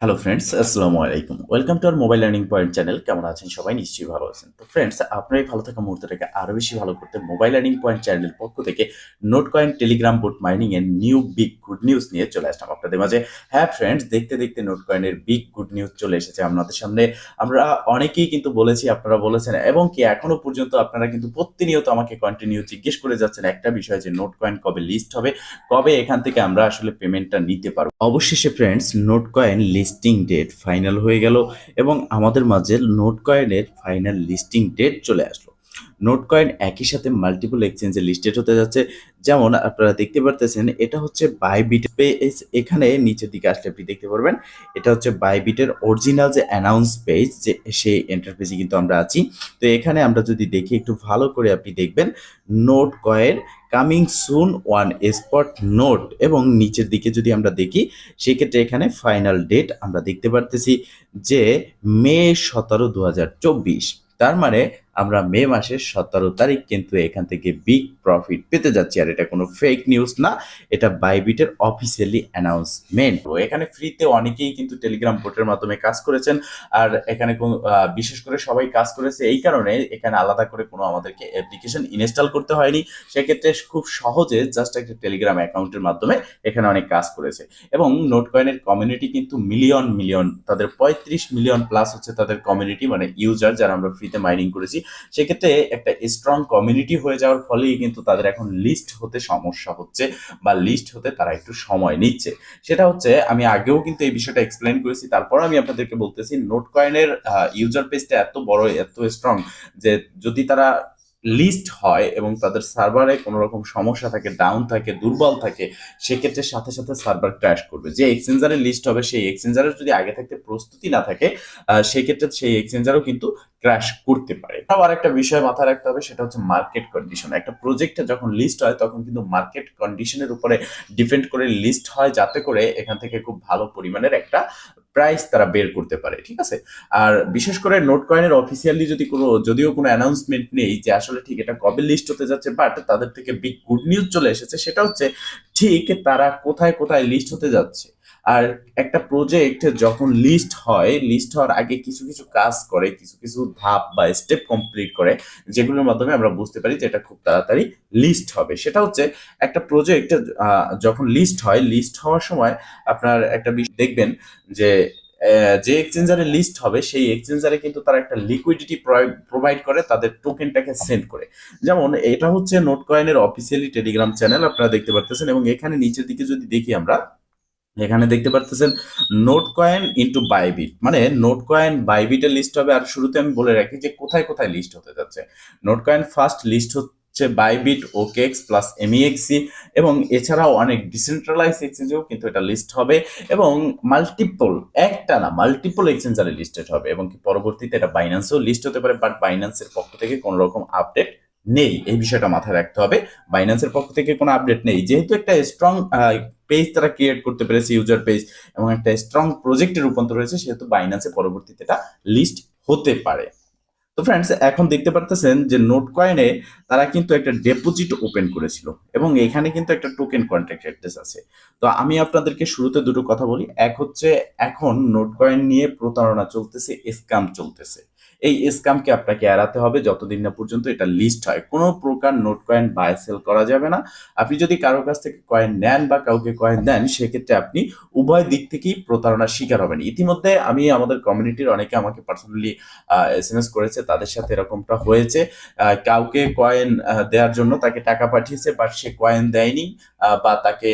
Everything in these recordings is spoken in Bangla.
হ্যালো ফ্রেন্ডস, আসসালামু আলাইকুম। Welcome to our mobile learning point channel. কেমন আছেন সবাই? নিশ্চয়ই ভালো আছেন। তো ফ্রেন্ডস, আপনার এই ভালো থাকা মুহূর্তটাকে আরো বেশি ভালো করতে মোবাইল লার্নিং পয়েন্ট চ্যানেলের পক্ষ থেকে note coin Telegram boat mining এর নিউ বিগ গুড নিউজ নিয়ে চলে আসলাম আপনাদের মাঝে। হ্যাঁ ফ্রেন্ডস, দেখতে দেখতে নোট কয়েনের বিগ গুড নিউজ চলে এসেছে আপনাদের সামনে। আমরা অনেকেই কিন্তু বলেছি, আপনারা বলেছেন এবং কি এখনো পর্যন্ত আপনারা কিন্তু প্রতিনিয়ত আমাকে কন্টিনিউ জিজ্ঞেস করে যাচ্ছেন একটা বিষয় যে নোট কয়েন কবে লিস্ট হবে, কবে এখান থেকে আমরা আসলে পেমেন্টটা নিতে পারবো। অবশেষে friends, Notcoin listing date final হয়ে গেল এবং আমাদের মাঝে নোট কয়েনের ফাইনাল লিস্টিং ডেট চলে আসলো। নোট কয়েন একই সাথে মাল্টিপল এক্সচেঞ্জে লিস্টেড হতে যাচ্ছে। যেমন আপনারা দেখতে পারতেছেন, এটা হচ্ছে বাইবিট পেজ। এখানে নিচের দিকে আসলে আপনি দেখতে পারবেন এটা হচ্ছে বাইবিটের অরিজিনাল যে অ্যানাউন্স পেজ, যে সেই ইন্টারফেসে কিন্তু আমরা আছি। তো এখানে আমরা যদি দেখি একটু ভালো করে আপনি দেখবেন note coin coming soon one spot note, এবং নিচের দিকে যদি আমরা দেখি সেক্ষেত্রে এখানে ফাইনাল ডেট আমরা দেখতে পারতেছি যে মে 17, 2024। তার মানে আমরা মে মাসের 17 তারিখ কিন্তু এখান থেকে বিগ প্রফিট পেতে যাচ্ছি। আর এটা কোনো ফেক নিউজ না, এটা বাইবিটের অফিসিয়ালি অ্যানাউন্সমেন্ট। এখানে ফ্রিতে অনেকেই কিন্তু টেলিগ্রাম বোটের মাধ্যমে কাজ করেছেন। আর এখানে বিশেষ করে সবাই কাজ করেছে এই কারণে এখানে আলাদা করে কোনো আমাদেরকে অ্যাপ্লিকেশন ইনস্টল করতে হয়নি। সেক্ষেত্রে খুব সহজে জাস্ট একটা টেলিগ্রাম অ্যাকাউন্টের মাধ্যমে এখানে অনেক কাজ করেছে। এবং নোট কয়েনের কমিউনিটি কিন্তু মিলিয়ন মিলিয়ন, তাদের 35 মিলিয়ন প্লাস হচ্ছে তাদের কমিউনিটি, মানে ইউজার যারা আমরা ফ্রিতে মাইনিং করেছি। সেক্ষেত্রে একটা স্ট্রং কমিউনিটি হয়ে যাওয়ার ফলেই কিন্তু তাদের এখন লিস্ট হতে সমস্যা হচ্ছে, বা লিস্ট হতে তারা একটু সময় নিচ্ছে। সেটা হচ্ছে, আমি আগেও কিন্তু এই বিষয়টা এক্সপ্লেন করেছি, তারপর আমি আপনাদেরকে বলতেছি নোট কয়েনের ইউজার পেজটা এত বড়, এত স্ট্রং যে যদি তারা লিস্ট হয় এবং তাদের সার্ভারে কোনো রকম সমস্যা থাকে, ডাউন থাকে, দুর্বল থাকে, সেক্ষেত্রে সাথে সাথে সার্ভার ক্র্যাশ করবে। যে এক্সচেঞ্জারে লিস্ট হবে সেই এক্সচেঞ্জারের যদি আগে থাকতে প্রস্তুতি না থাকে, সেক্ষেত্রে সেই এক্সচেঞ্জারও কিন্তু ক্র্যাশ করতে পারে। আবার একটা বিষয় মাথায় রাখতে হবে, সেটা হচ্ছে মার্কেট কন্ডিশন। একটা প্রজেক্টে যখন লিস্ট হয় তখন কিন্তু মার্কেট কন্ডিশনের উপরে ডিপেন্ড করে লিস্ট হয়, যাতে করে এখান থেকে খুব ভালো পরিমাণের একটা প্রাইস তারা বের করতে পারে। ঠিক আছে। আর বিশেষ করে নোট কয়েনের অফিসিয়ালি যদিও কোনো অ্যানাউন্সমেন্ট নেই যে আসলে ঠিক এটা কবে লিস্ট হতে যাচ্ছে, বাট তাদের থেকে বিগ গুড নিউজ চলে এসেছে। সেটা হচ্ছে ঠিক তারা কোথায় কোথায় লিস্ট হতে যাচ্ছে। আর একটা প্রজেক্ট যখন লিস্ট হয়, লিস্ট হওয়ার আগে কিছু কিছু কাজ করে, কিছু কিছু ধাপ বা স্টেপ কমপ্লিট করে, যেগুলোর মাধ্যমে আমরা বুঝতে পারি যে এটা খুব তাড়াতাড়ি লিস্ট হবে। সেটা হচ্ছে একটা প্রজেক্ট যখন লিস্ট হয়, লিস্ট হওয়ার সময় আপনার একটা বিষয় দেখবেন যে যে এক্সচেঞ্জারে লিস্ট হবে সেই এক্সচেঞ্জারে কিন্তু তারা একটা লিকুইডিটি প্রোভাইড করে তাদের টোকেনটাকে সেন্ড করে। যেমন এটা হচ্ছে নোট কয়েনের অফিসিয়ালি টেলিগ্রাম চ্যানেল, আপনারা দেখতে পারতেছেন। এবং এখানে নিচের দিকে যদি দেখি আমরা, এখানে দেখতে পারতেছেন নোট কয়েন ইনটু বাইবিট, মানে নোট কয়েন বাইবিটে লিস্ট হবে। আর শুরুতে আমি বলে রাখি যে কোথায় কোথায় লিস্ট হতে যাচ্ছে। নোট কয়েন ফার্স্ট লিস্ট হচ্ছে বাইবিট, ওকেএক্স প্লাস এমইএক্সি, এবং এছাড়াও অনেক ডিসেন্ট্রালাইজ এক্সচেঞ্জেও কিন্তু এটা লিস্ট হবে। এবং মাল্টিপল, একটা না মাল্টিপল এক্সচেঞ্জারে লিস্টেড হবে, এবং কি পরবর্তীতে এটা বাইন্যান্সেও লিস্ট হতে পারে। বাট বাইন্যান্সের পক্ষ থেকে কোনো রকম আপডেট নেই, এই বিষয়টা মাথায় রাখতে হবে। বাইন্যান্সের পক্ষ থেকে কোনো আপডেট নেই, যেহেতু একটা স্ট্রং পেজ তারা ক্রিয়েট করতে পেরেছে, ইউজার পেজ, এবং একটা স্ট্রং প্রজেক্টে রূপান্তর হয়েছে, সেহেতু বাইন্যান্সে পরবর্তীতে এটা লিস্ট হতে পারে। তো ফ্রেন্ডস, এখন দেখতে পারতেছেন যে নোট কয়েনে তারা কিন্তু একটা ডেপোজিট ওপেন করেছিল, এবং এখানে কিন্তু একটা টোকেন কন্ট্রাক্ট অ্যাড্রেস আছে। তো আমি আপনাদেরকে শুরুতে দুটো কথা বলি। এক হচ্ছে, এখন নোট কয়েন নিয়ে প্রতারণা চলতেছে, স্ক্যাম চলতেছে। এই স্ক্যামকে আপনাকে এড়াতে হবে যতদিন না পর্যন্ত এটা লিস্ট হয়। কোনো প্রকার নোট কয়েন বাই সেল করা যাবে না। আপনি যদি কারোর কাছ থেকে কয়েন নেন বা কাউকে কয়েন দেন, সেক্ষেত্রে আপনি উভয় দিক থেকেই প্রতারণার শিকার হবেন। ইতিমধ্যে আমি আমাদের কমিউনিটির অনেকে আমাকে পার্সোনালি এসএমএস করেছে, তাদের সাথে এরকমটা হয়েছে। কাউকে কয়েন দেওয়ার জন্য তাকে টাকা পাঠিয়েছে, বাট সে কয়েন দেয়নি। বা তাকে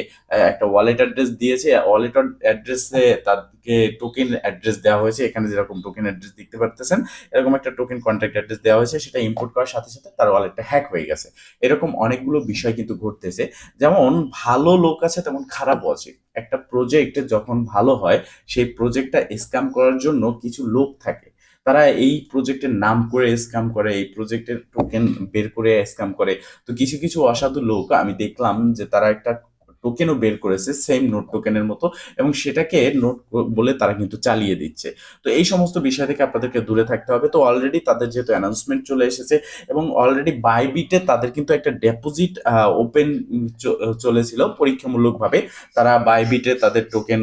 একটা ওয়ালেট অ্যাড্রেস দিয়েছে, ওয়ালেট অ্যাড্রেসে তাকে টোকেন অ্যাড্রেস দেওয়া হয়েছে। এখানে যেরকম টোকেন অ্যাড্রেস দেখতে পারতেছেন, এরকম একটা টোকেন কন্ট্যাক্ট অ্যাড্রেস দেওয়া হয়েছে। সেটা ইম্পোর্ট করার সাথে সাথে তার ওয়ালেটটা হ্যাক হয়ে গেছে। এরকম অনেকগুলো বিষয় কিন্তু ঘটতেছে। যেমন ভালো লোক আছে, তেমন খারাপও আছে। একটা প্রজেক্ট যখন ভালো হয়, সেই প্রজেক্টটা স্ক্যাম করার জন্য কিছু লোক থাকে। তারা এই প্রজেক্টের নাম করে স্ক্যাম করে, এই প্রজেক্টের টোকেন বের করে স্ক্যাম করে। তো কিছু কিছু অসাধু লোক আমি দেখলাম যে তারা একটা টোকেনও বের করেছে সেম নোট টোকেনের মতো, এবং সেটাকে নোট বলে তারা কিন্তু চালিয়ে দিচ্ছে। তো এই সমস্ত বিষয় থেকে আপনাদেরকে দূরে থাকতে হবে। তো অলরেডি তাদের যেহেতু অ্যানাউন্সমেন্ট চলে এসেছে, এবং অলরেডি বাইবিটে তাদের কিন্তু একটা ডেপোজিট ওপেন চলেছিল পরীক্ষামূলকভাবে। তারা বাইবিটে তাদের টোকেন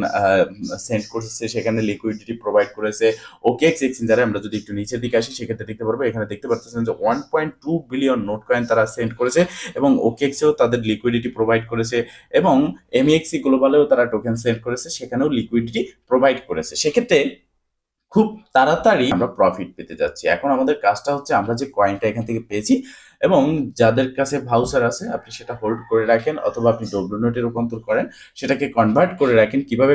সেন্ড করেছে, সেখানে লিকুইডিটি প্রোভাইড করেছে। ওকেএক্স এক্সচেঞ্জারে আমরা যদি একটু নিচের দিকে আসি, সেক্ষেত্রে দেখতে পারবো, এখানে দেখতে পাচ্ছেন যে 1.2 বিলিয়ন নোট কয়েন তারা সেন্ড করেছে, এবং ওকেএক্সেও তাদের লিকুইডিটি প্রোভাইড করেছে, এবং এমএক্সি গ্লোবালেও তারা টোকেন সেন্ড করেছে, সেখানেও লিকুইডিটি প্রোভাইড করেছে। সেক্ষেত্রে খুব তাড়াতাড়ি আমরা প্রফিট পেতে যাচ্ছি। এখন আমাদের কাজটা হচ্ছে আমরা যে কয়েনটা এখান থেকে পেয়েছি, এবং যাদের কাছে ভাউচার আছে আপনি সেটা হোল্ড করে রাখেন, অথবা আপনি ডব্লিউ নোটে রূপান্তর করেন, সেটাকে কনভার্ট করে রাখেন। কিভাবে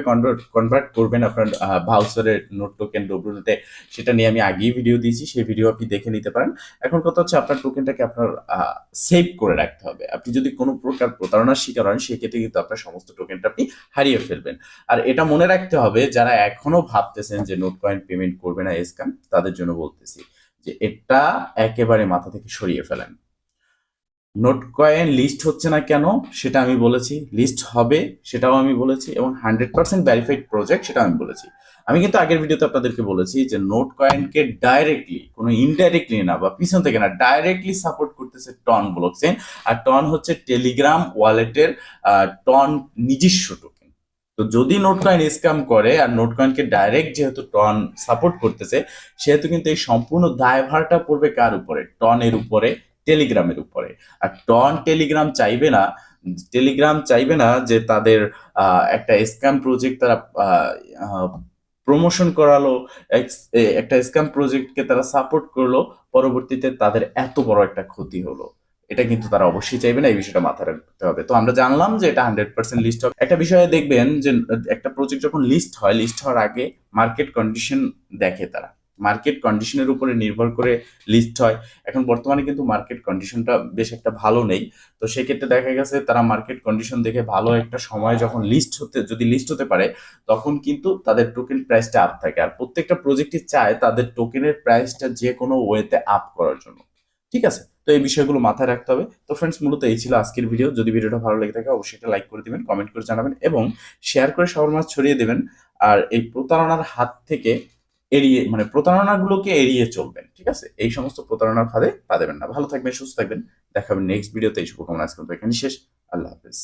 কনভার্ট করবেন আপনার ভাউচারের নোট টোকেন ডব্লিউ নোটে, সেটা নিয়ে আমি আগেই ভিডিও দিয়েছি, সেই ভিডিও আপনি দেখে নিতে পারেন। এখন কথা হচ্ছে আপনার টোকেনটাকে আপনার সেভ করে রাখতে হবে। আপনি যদি কোনো প্রকার প্রতারণার শিকার হন, সেক্ষেত্রে কিন্তু আপনার সমস্ত টোকেনটা আপনি হারিয়ে ফেলবেন। আর এটা মনে রাখতে হবে, যারা এখনো ভাবতেছেন যে নোট কয়েন পেমেন্ট করবে না স্ক্যাম, তাদের জন্য বলতেছি যে এটা একেবারে মাথা থেকে সরিয়ে ফেলেন। নোট কয়েন লিস্ট হচ্ছে না কেন সেটা আমি বলেছি, লিস্ট হবে সেটাও আমি বলেছি, এবং 100% ভ্যারিফাইড প্রজেক্ট সেটা আমি বলেছি। আমি কিন্তু আগের ভিডিওতে আপনাদেরকে বলেছি যে নোট কয়েনকে ডাইরেক্টলি, কোনো ইনডাইরেক্টলি না বা পিছন থেকে না, ডাইরেক্টলি সাপোর্ট করতেছে টন ব্লকচেইন। আর টন হচ্ছে টেলিগ্রাম ওয়ালেটের টন নিজস্ব টোকেন। তো যদি নোট কয়েন স্ক্যাম করে, আর নোট কয়েনকে ডাইরেক্ট যেহেতু টন সাপোর্ট করতেছে, সেহেতু কিন্তু এই সম্পূর্ণ দায়ভারটা পড়বে কার উপরে? টনের উপরে, টেলিগ্রামের উপরে। আর টেলিগ্রাম চাইবে না যে তাদের একটা স্ক্যাম প্রজেক্ট তারা প্রমোশন করালো, একটা স্ক্যাম প্রজেক্টকে তারা সাপোর্ট করলো, পরবর্তীতে তাদের এত বড় একটা ক্ষতি হলো। এটা কিন্তু তারা অবশ্যই চাইবে না, এই বিষয়টা মাথায় রাখতে হবে। তো আমরা জানলাম যে এটা 100% লিস্ট হবে। একটা বিষয়ে দেখবেন যে একটা প্রজেক্ট যখন লিস্ট হয়, লিস্ট হওয়ার আগে মার্কেট কন্ডিশন দেখে তারা, মার্কেট কন্ডিশনের উপরে নির্ভর করে লিস্ট হয়। এখন বর্তমানে কিন্তু মার্কেট কন্ডিশনটা বেশ একটা ভালো নেই। তো সেক্ষেত্রে দেখা গেছে তারা মার্কেট কন্ডিশন দেখে ভালো একটা সময় যখন যদি লিস্ট হতে পারে, তখন কিন্তু তাদের টোকেন প্রাইসটা আপ থাকে। আর প্রত্যেকটা প্রজেক্টই চায় তাদের টোকেনের প্রাইসটা যে কোনো ওয়েতে আপ করার জন্য। ঠিক আছে? তো এই বিষয়গুলো মাথায় রাখতে হবে। তো ফ্রেন্ডস, মূলত এই ছিল আজকের ভিডিও। যদি ভিডিওটা ভালো লেগে থাকে অবশ্যই একটা লাইক করে দিবেন, কমেন্ট করে জানাবেন, এবং শেয়ার করে সবার মাঝে ছড়িয়ে দেবেন। আর এই প্রতারণার হাত থেকে মানে প্রতারণাগুলোকে এড়িয়ে চলবেন। ঠিক আছে? এই সমস্ত প্রতারণার ফাঁদে পা দেবেন না। ভালো থাকবেন, সুস্থ থাকবেন। দেখা হবে নেক্সট ভিডিওতে। এই শুভকামনা আজকে এখানে শেষ। আল্লাহ হাফেজ।